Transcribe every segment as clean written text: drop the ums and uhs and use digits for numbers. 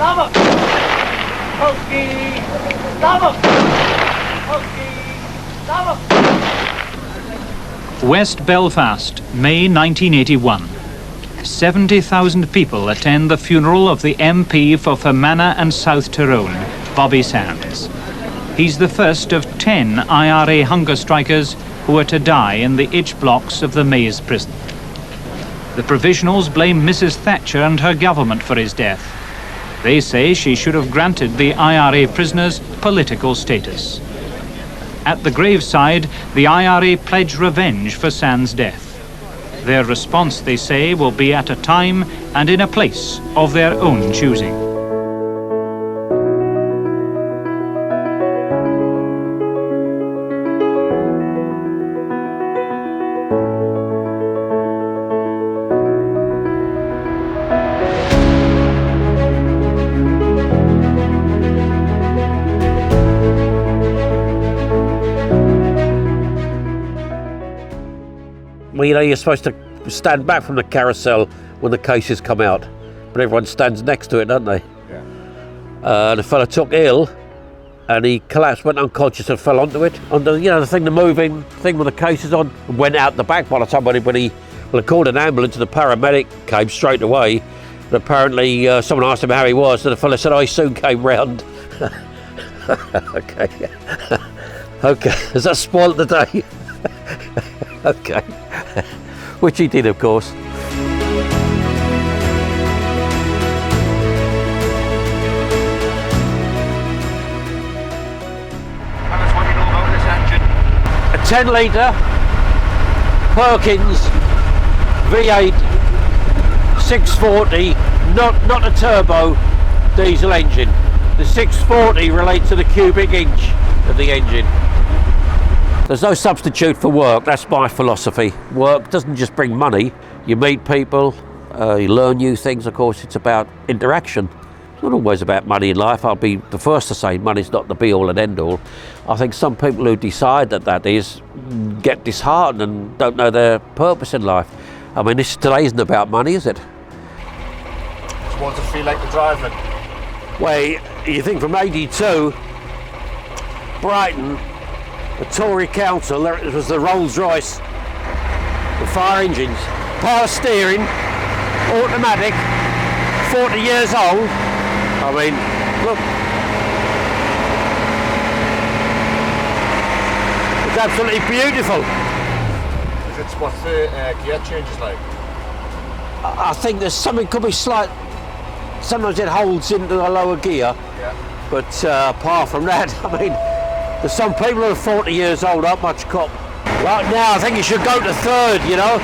Stop him! Hokey! Stop him! Hokey! Stop him! West Belfast, May 1981. 70,000 people attend the funeral of the MP for Fermanagh and South Tyrone, Bobby Sands. He's the first of 10 IRA hunger strikers who are to die in the H blocks of the Maze prison. The provisionals blame Mrs. Thatcher and her government for his death. They say she should have granted the IRA prisoners political status. At the graveside, the IRA pledge revenge for Sands' death. Their response, they say, will be at a time and in a place of their own choosing. Well, you know, you're supposed to stand back from the carousel when the cases come out, but everyone stands next to it, don't they? Yeah. The fella took ill, and he collapsed, went unconscious, and fell onto it, onto, you know, the thing, the moving thing with the cases on, and went out the back by the time when he called an ambulance, and the paramedic came straight away. And apparently, someone asked him how he was, and the fella said, "Oh, he soon came round." Okay. Okay. Has that spoiled the day? Okay. Which he did, of course. Tell us what you know about this engine. A 10 litre Perkins V8 640, not a turbo diesel engine. The 640 relates to the cubic inch of the engine. There's no substitute for work, that's my philosophy. Work doesn't just bring money, you meet people, you learn new things, of course it's about interaction. It's not always about money in life, I'll be the first to say money's not the be all and end all. I think some people who decide that is, get disheartened and don't know their purpose in life. I mean, this today isn't about money, is it? Just want to feel like the driving. Well, you think from 82, Brighton, the Tory council, there it was the Rolls-Royce, the fire engines, power steering, automatic, 40 years old. I mean, look. It's absolutely beautiful. What's the gear changes like? I think there's something could be slight. Sometimes it holds into a lower gear. Yeah. But apart from that, I mean, there's some people who are 40 years old, aren't much cop. Right now, I think you should go to third, you know.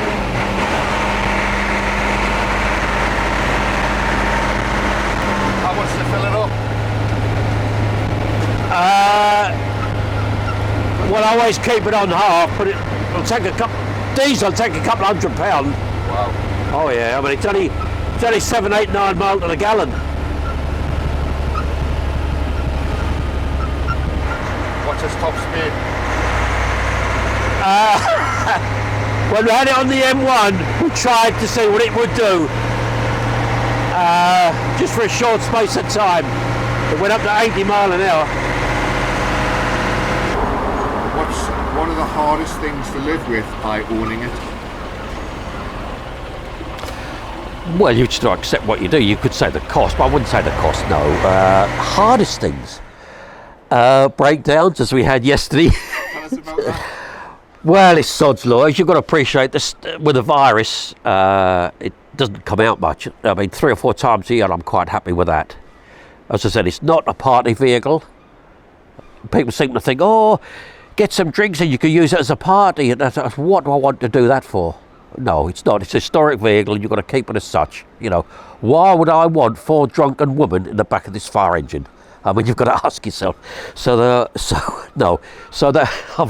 How much to fill it up? Well, I always keep it on half, but it'll take a couple. Diesel will take a couple £100. Wow. Oh yeah, I mean it's only 7, 8, 9 miles to the gallon. What's its top speed? When we had it on the M1, we tried to see what it would do. Just for a short space of time. It went up to 80 miles an hour. What's one of the hardest things to live with by owning it? Well, you just accept what you do. You could say the cost, but I wouldn't say the cost, no. Hardest things. Breakdowns, as we had yesterday. Tell us about that. Well, it's sod's law. As you've got to appreciate this, with a virus, it doesn't come out much. I mean, 3 or 4 times a year, and I'm quite happy with that. As I said, it's not a party vehicle. People seem to think, oh, get some drinks and you can use it as a party. And what do I want to do that for? No, it's not. It's a historic vehicle and you've got to keep it as such. You know, why would I want 4 drunken women in the back of this fire engine? I mean, you've got to ask yourself. I've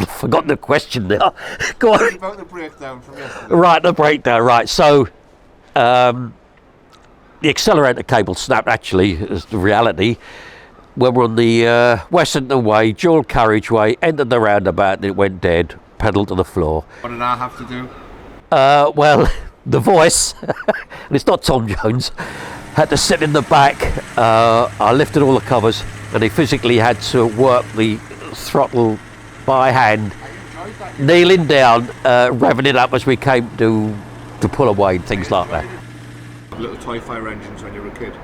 forgotten the question now. Go on. About the breakdown from yesterday. Right, the breakdown, right. So, the accelerator cable snapped, actually, is the reality. When we're on the Western Way, dual carriageway, entered the roundabout, and it went dead, pedal to the floor. What did I have to do? Well, the voice, and it's not Tom Jones, had to sit in the back. I lifted all the covers, and he physically had to work the throttle by hand, kneeling down, revving it up as we came to pull away and things like that. Little toy fire engines when you were a kid.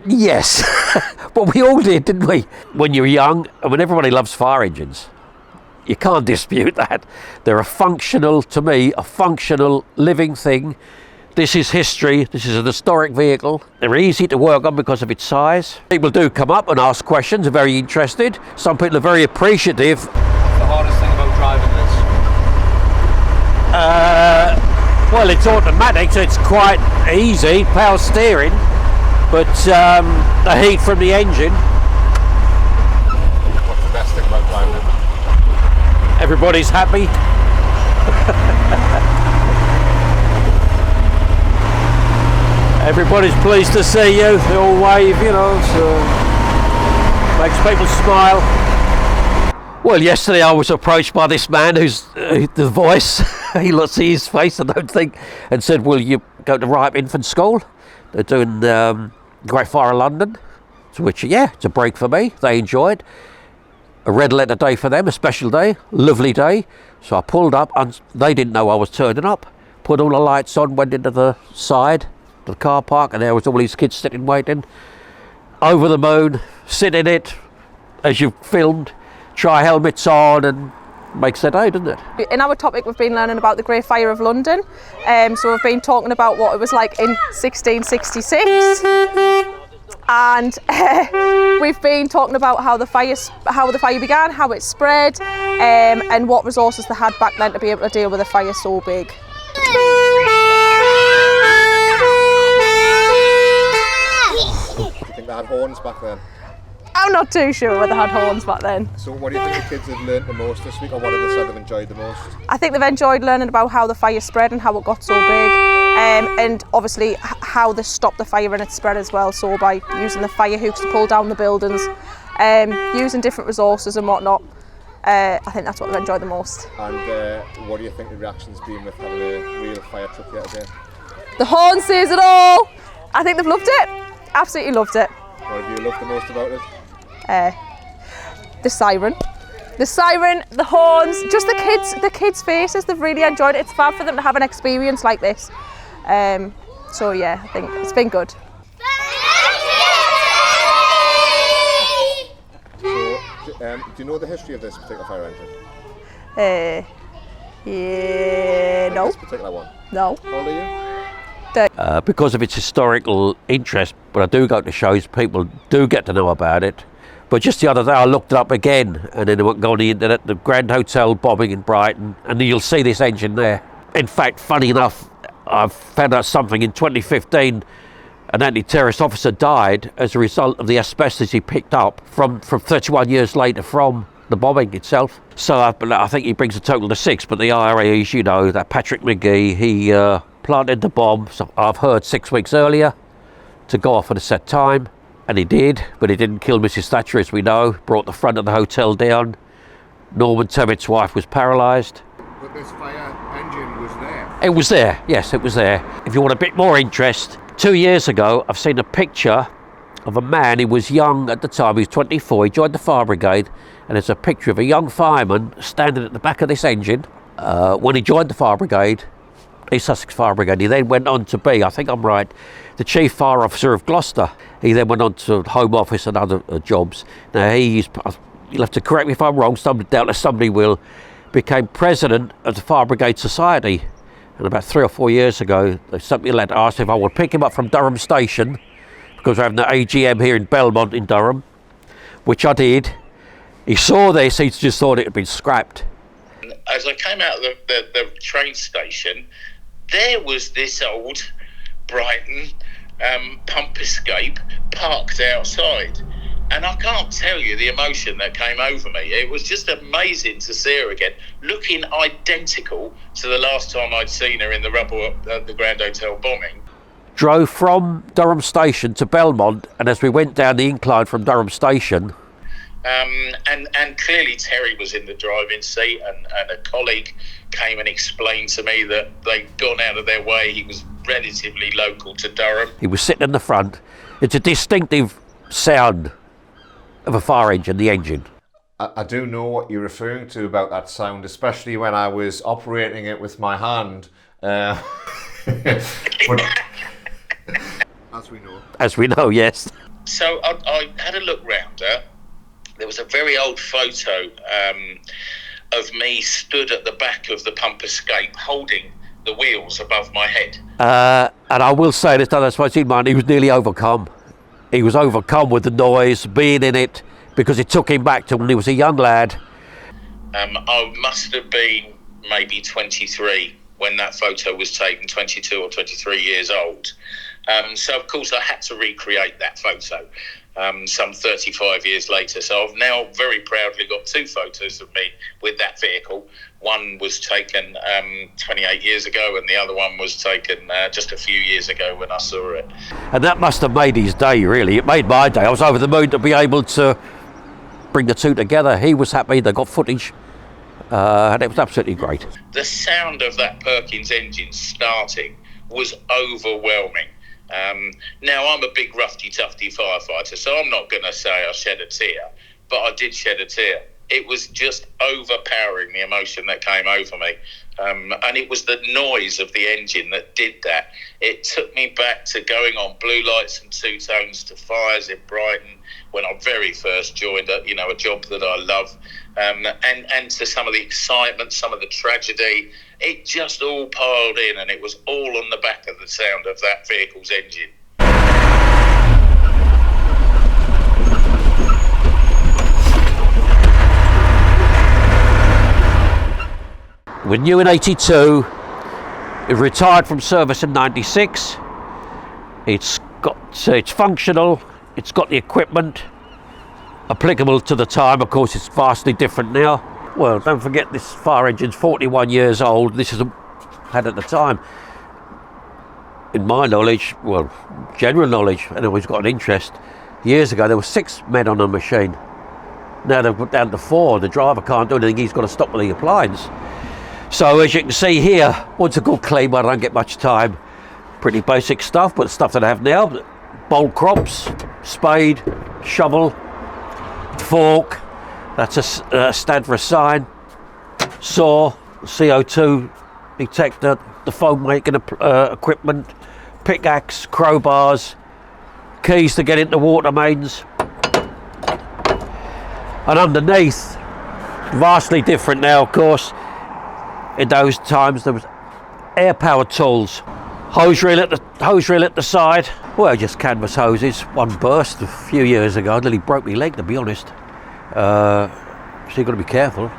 Yes, but we all did, didn't we? When you're young, I mean, everybody loves fire engines. You can't dispute that. They're a functional, to me, a functional living thing. This is history. This is an historic vehicle. They're easy to work on because of its size. People do come up and ask questions, are very interested. Some people are very appreciative. What's the hardest thing about driving this? Well, it's automatic, so it's quite easy, power steering, but the heat from the engine. What's the best thing about driving it? Everybody's happy. Everybody's pleased to see you. They all wave, you know, so makes people smile. Well, yesterday I was approached by this man who's the voice. He'll see his face, I don't think, and said, "Will you go to Ripe Infant School? They're doing Great Fire of London." To which, yeah, it's a break for me. They enjoyed. A red letter day for them, a special day, lovely day. So I pulled up, and they didn't know I was turning up. Put all the lights on, went into the side, to the car park, and there was all these kids sitting waiting. Over the moon, sit in it, as you filmed, try helmets on, and makes their day, doesn't it? In our topic, we've been learning about the Great Fire of London. So we've been talking about what it was like in 1666. And we've been talking about how the fire began, how it spread, and what resources they had back then to be able to deal with a fire so big. Do you think they had horns back then? I'm not too sure whether they had horns back then. So what do you think the kids have learnt the most this week, or what have they said they've enjoyed the most? I think they've enjoyed learning about how the fire spread and how it got so big, and obviously how they stopped the fire and its spread as well, so by using the fire hooks to pull down the buildings, using different resources and whatnot. I think that's what they've enjoyed the most. And what do you think the reaction's been with having a real fire truck here today? The horn says it all! I think they've loved it, absolutely loved it. What have you loved the most about it? The siren, the horns, just the kids' faces. They've really enjoyed it. It's fab for them to have an experience like this. So yeah, I think it's been good. So, do you know the history of this particular fire engine? Yeah, no. This particular one? No. How old are you? Because of its historical interest, but I do go to shows, people do get to know about it. But just the other day I looked it up again, and then I went on the internet, the Grand Hotel bombing in Brighton, and you'll see this engine there. In fact, funny enough, I've found out something in 2015, an anti-terrorist officer died as a result of the asbestos he picked up from 31 years later from the bombing itself. So I think he brings a total to 6, but the IRA, as you know, that Patrick McGee, he planted the bomb, so I've heard 6 weeks earlier, to go off at a set time. And he did, but he didn't kill Mrs. Thatcher, as we know. Brought the front of the hotel down. Norman Temmett's wife was paralysed. But this fire engine was there? It was there, yes, it was there. If you want a bit more interest, 2 years ago, I've seen a picture of a man. He was young at the time, he was 24, he joined the fire brigade, and there's a picture of a young fireman standing at the back of this engine. When he joined the fire brigade, East Sussex Fire Brigade, he then went on to be, I think I'm right, the Chief Fire Officer of Gloucester. He then went on to Home Office and other jobs. Now you'll have to correct me if I'm wrong, doubtless somebody will, became President of the Fire Brigade Society. And about 3 or 4 years ago, they sent me a letter, asked if I would pick him up from Durham Station, because we're having an AGM here in Belmont in Durham, which I did. He saw this, he just thought it had been scrapped. As I came out of the train station, there was this old Brighton pump escape parked outside, and I can't tell you the emotion that came over me. It was just amazing to see her again, looking identical to the last time I'd seen her in the rubble at the Grand Hotel bombing. Drove from Durham Station to Belmont, and as we went down the incline from Durham Station, and clearly Terry was in the driving seat, and a colleague came and explained to me that they'd gone out of their way. He was relatively local to Durham. He was sitting in the front. It's a distinctive sound of a fire engine, the engine. I do know what you're referring to about that sound, especially when I was operating it with my hand. But, as we know, yes. So I had a look round her. There was a very old photo of me stood at the back of the pump escape holding the wheels above my head. And I will say this, that's why he was nearly overcome. He was overcome with the noise, being in it, because it took him back to when he was a young lad. I must have been maybe 23 when that photo was taken, 22 or 23 years old. So, of course, I had to recreate that photo some 35 years later. So I've now very proudly got two photos of me with that vehicle. One was taken 28 years ago, and the other one was taken just a few years ago when I saw it. And that must have made his day, really. It made my day. I was over the moon to be able to bring the two together. He was happy, they got footage, and it was absolutely great. The sound of that Perkins engine starting was overwhelming. Now, I'm a big roughy-tufty firefighter, so I'm not going to say I shed a tear, but I did shed a tear. It was just overpowering, the emotion that came over me. And it was the noise of the engine that did that. It took me back to going on blue lights and two tones to fires in Brighton when I very first joined a job that I love, and to some of the excitement, some of the tragedy. It just all piled in, and it was all on the back of the sound of that vehicle's engine. We're new in 82. It retired from service in 96. It's functional. It's got the equipment applicable to the time. Of course, it's vastly different now. Well, don't forget this fire engine's 41 years old. This is had at the time. In my knowledge, well, general knowledge, and always got an interest. Years ago, there were 6 men on a machine. Now they've got down to 4. The driver can't do anything. He's got to stop with the appliance. So as you can see here, once a good clean, I don't get much time. Pretty basic stuff, but the stuff that I have now: bolt crops, spade, shovel, fork. That's a stand for a sign. Saw, CO2 detector, the foam making equipment, pickaxe, crowbars, keys to get into water mains. And underneath, vastly different now, of course. In those times, there was air-powered tools, hose reel at the side. Well, just canvas hoses. One burst a few years ago. I nearly broke my leg, to be honest. So you've got to be careful.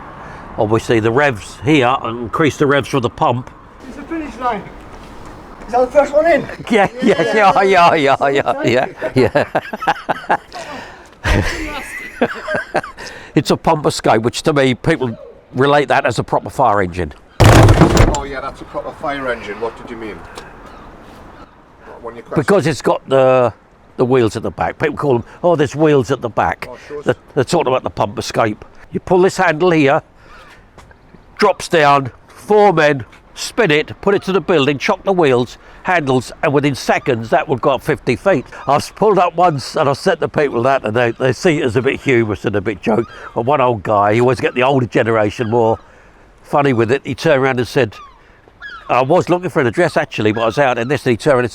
Obviously, the revs here increase the revs for the pump. It's the finish line. Is that the first one in? Yeah. It's a pump escape, which to me, people relate that as a proper fire engine. Oh yeah, that's a proper fire engine. What did you mean? Because it's got the wheels at the back. People call them, oh, there's wheels at the back. Oh, sure. They're talking about the pump escape. You pull this handle here, drops down, 4 men, spin it, put it to the building, chock the wheels, handles, and within seconds that would go up 50 feet. I've pulled up once and I said to people that, and they see it as a bit humorous and a bit joke. But one old guy, he always get the older generation more funny with it. He turned around and said, I was looking for an address actually, but I was out in this, and he turned around and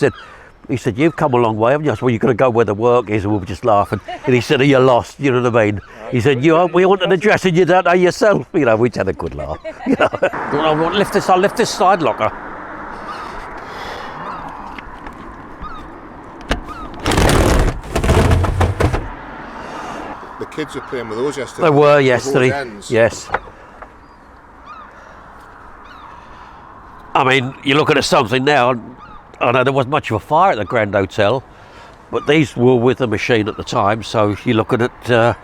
said, you've come a long way, haven't you? I said, well, you've got to go where the work is, and we were just laughing. And he said, are you lost? You know what I mean? He said, we want an address and you don't know yourself. You know, we had a good laugh. You know, I'll lift this side locker. The kids were playing with those yesterday. They were yesterday, yes. I mean, you're looking at something now, I know there wasn't much of a fire at the Grand Hotel, but these were with the machine at the time, so you're looking at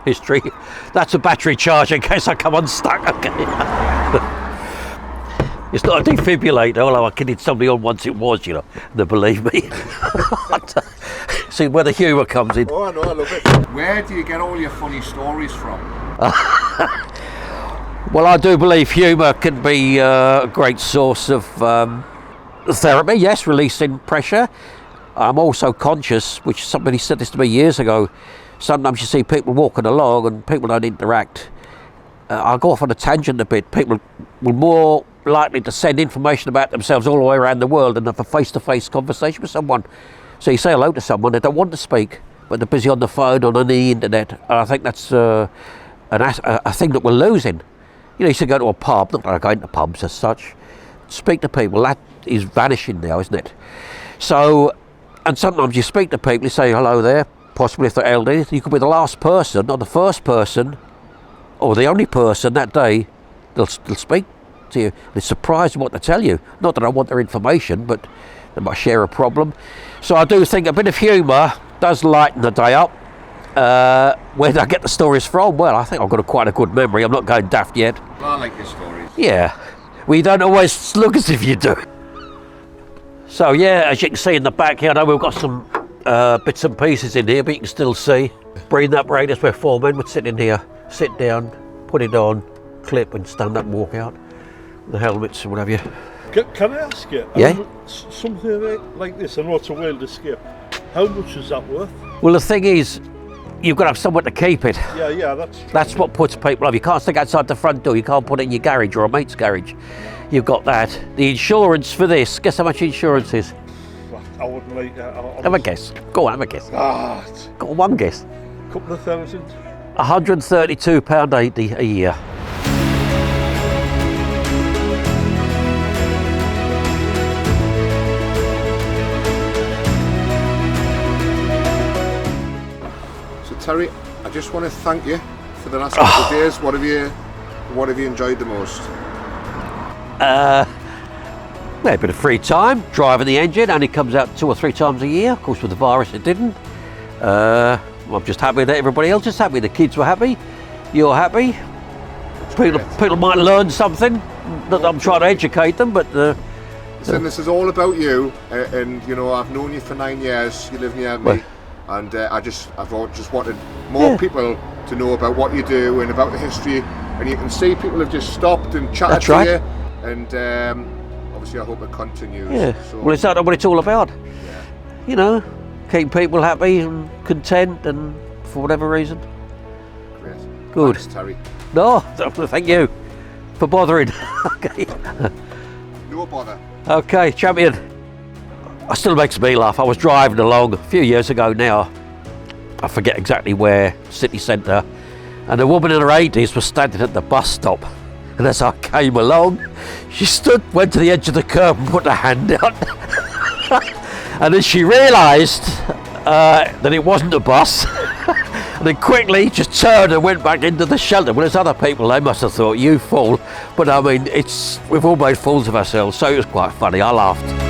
history. That's a battery charge in case I come unstuck. Okay. It's not a defibrillator, although I kidded somebody on once it was, you know, they believe me. See where the humour comes in. Oh, I know, I love it. Where do you get all your funny stories from? Well, I do believe humour can be a great source of therapy, yes, releasing pressure. I'm also conscious, which somebody said this to me years ago, sometimes you see people walking along and people don't interact. I'll go off on a tangent a bit. People were more likely to send information about themselves all the way around the world than have a face-to-face conversation with someone. So you say hello to someone, they don't want to speak, but they're busy on the phone or on the internet. And I think that's a thing that we're losing. You know, you should go to a pub, not that I go into pubs as such, speak to people. That is vanishing now, isn't it? So, and sometimes you speak to people, you say hello there, possibly if they're elderly, you could be the last person, or the first person, or the only person that day they'll speak to you. They're surprised at what they tell you. Not that I want their information, but they might share a problem. So I do think a bit of humour does lighten the day up. Where did I get the stories from? Well, I think I've got quite a good memory. I'm not going daft yet. I like your stories. Yeah. Well, you don't always look as if you do. So yeah, as you can see in the back here, I know we've got some bits and pieces in here, but you can still see. Breathing apparatus where 4 men would sit in here, sit down, put it on, clip and stand up and walk out. The helmets and what have you. Can I ask you? Yeah? Something like this, I know it's a wild escape. How much is that worth? Well, the thing is, you've got to have somewhere to keep it. Yeah, That's what puts people off. You can't stick outside the front door. You can't put it in your garage or a mate's garage. You've got that. The insurance for this, guess how much insurance is? I wouldn't like that. Have a guess. Go on, have a guess. Got one guess. Couple of thousand. £132.80 a year. Terry, I just want to thank you for the last couple of days. What have you enjoyed the most? We had a bit of free time, driving the engine, only comes out 2 or 3 times a year. Of course, with the virus, it didn't. I'm just happy that everybody else is happy. The kids were happy, you're happy. People might learn something. Not that I'm trying to educate them, but... Listen, this is all about you, and you know, I've known you for 9 years, you live near me. And I've just wanted more people to know about what you do and about the history. And you can see people have just stopped and chatted to you. And obviously I hope it continues. Yeah. So, well, it's not what it's all about. Yeah. You know, keep people happy and content, and for whatever reason. Great. Good. Thanks, Terry. No, thank you for bothering. Okay. No bother. Okay, champion. It still makes me laugh. I was driving along a few years ago now. I forget exactly where, city centre, and a woman in her 80s was standing at the bus stop. And as I came along, she went to the edge of the curb and put her hand out. And then she realised that it wasn't a bus. And then quickly just turned and went back into the shelter. Well, there's other people, they must have thought, you fool. But I mean, we've all made fools of ourselves, so it was quite funny. I laughed.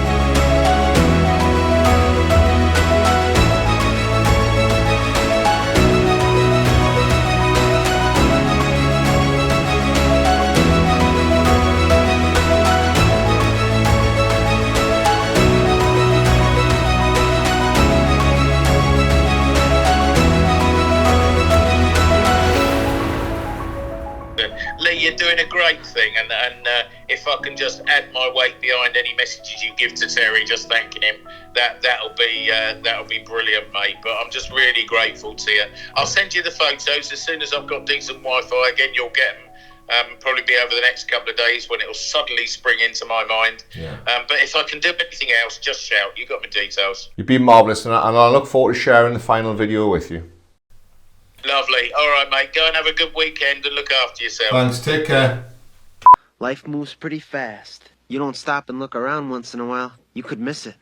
You're doing a great thing, and if I can just add my weight behind any messages you give to Terry, just thanking him, that'll be brilliant, mate. But I'm just really grateful to you. I'll send you the photos as soon as I've got decent Wi-Fi again. You'll get them. Probably be over the next couple of days when it'll suddenly spring into my mind. Yeah. But if I can do anything else, just shout. You got my details. You've been marvellous, and I look forward to sharing the final video with you. Lovely. All right, mate. Go and have a good weekend and look after yourself. Thanks. Take care. Life moves pretty fast. You don't stop and look around once in a while, you could miss it.